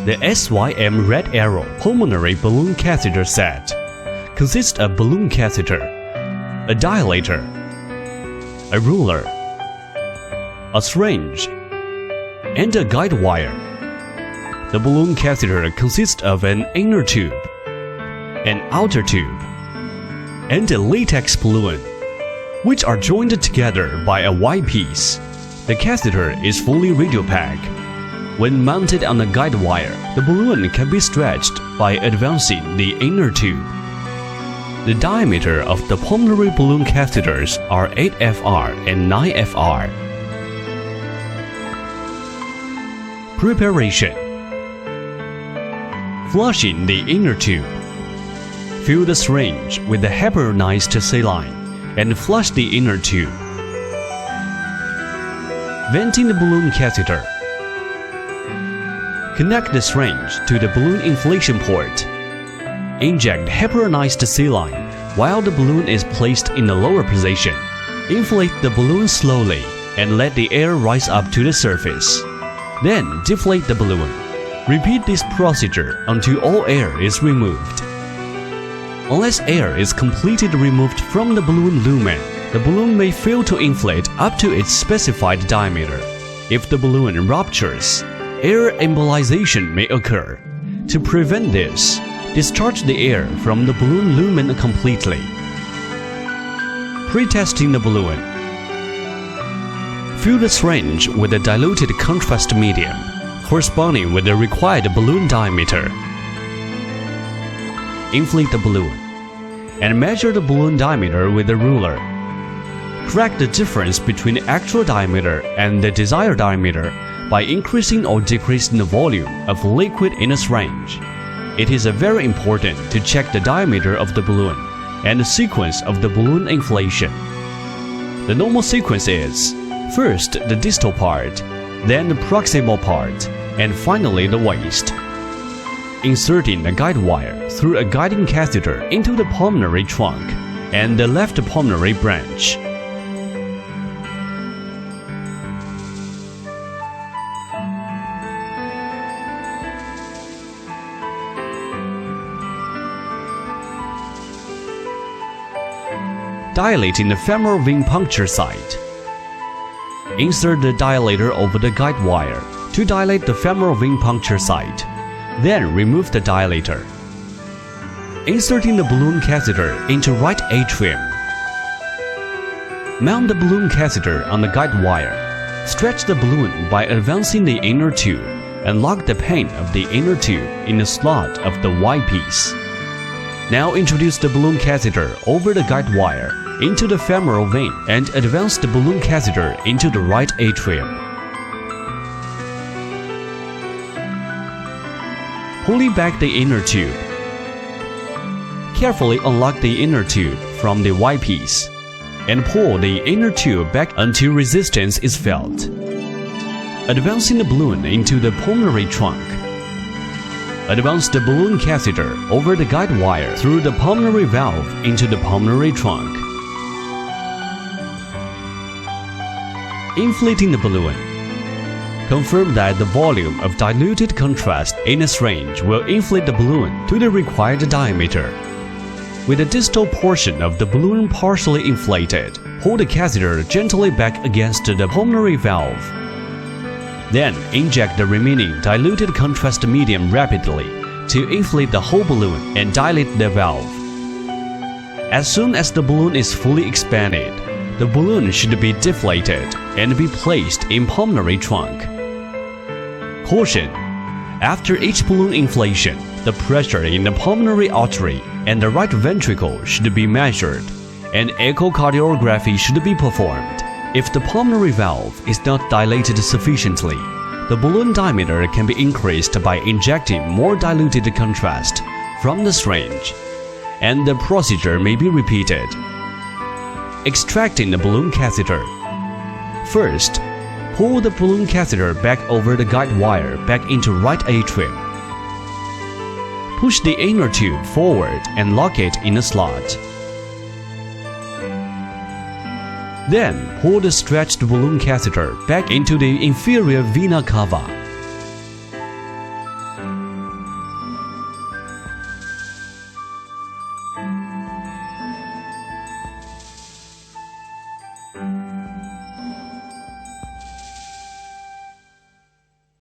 The SYM Red Arrow Pulmonary Balloon Catheter Set consists of balloon catheter, a dilator, a ruler, a syringe, and a guide wire. The balloon catheter consists of an inner tube, an outer tube, and a latex balloon, which are joined together by a Y piece. The catheter is fully radiopaque. When mounted on a guide wire, the balloon can be stretched by advancing the inner tube. The diameter of the pulmonary balloon catheters are 8 FR and 9 FR. Preparation: flushing the inner tube. Fill the syringe with the heparinized saline and flush the inner tube. Venting the balloon catheter. Connect the syringe to the balloon inflation port. Inject heparinized saline while the balloon is placed in the lower position. Inflate the balloon slowly and let the air rise up to the surface. Then deflate the balloon. Repeat this procedure until all air is removed. Unless air is completely removed from the balloon lumen, the balloon may fail to inflate up to its specified diameter. If the balloon ruptures, air embolization may occur. To prevent this, discharge the air from the balloon lumen completely. Pre-testing the balloon. Fill the syringe with a diluted contrast medium, corresponding with the required balloon diameter. Inflate the balloon and measure the balloon diameter with a ruler. Correct the difference between the actual diameter and the desired diameter by increasing or decreasing the volume of liquid in a syringe. It is very important to check the diameter of the balloon and the sequence of the balloon inflation. The normal sequence is first the distal part, then the proximal part, and finally the waist. Inserting the guide wire through a guiding catheter into the pulmonary trunk and the left pulmonary branch. Dilating the femoral vein puncture site. Insert the dilator over the guide wire to dilate the femoral vein puncture site. Then remove the dilator. Inserting the balloon catheter into right atrium. Mount the balloon catheter on the guide wire. Stretch the balloon by advancing the inner tube and lock the pin of the inner tube in the slot of the Y piece. Now introduce the balloon catheter over the guide wire into the femoral vein and advance the balloon catheter into the right atrium. Pulling back the inner tube. Carefully unlock the inner tube from the Y piece and pull the inner tube back until resistance is felt. Advancing the balloon into the pulmonary trunk. Advance the balloon catheter over the guide wire through the pulmonary valve into the pulmonary trunk. Inflating the balloon. Confirm that the volume of diluted contrast in a syringe will inflate the balloon to the required diameter. With the distal portion of the balloon partially inflated, hold the catheter gently back against the pulmonary valve. Then inject the remaining diluted contrast medium rapidly to inflate the whole balloon and dilate the valve. As soon as the balloon is fully expanded, the balloon should be deflated and be placed in pulmonary trunk. Caution: after each balloon inflation, the pressure in the pulmonary artery and the right ventricle should be measured, and echocardiography should be performed. If the pulmonary valve is not dilated sufficiently, the balloon diameter can be increased by injecting more diluted contrast from the syringe, and the procedure may be repeated. Extracting the balloon catheter. First, pull the balloon catheter back over the guide wire back into right atrium. Push the inner tube forward and lock it in a slot. Then pull the stretched balloon catheter back into the inferior vena cava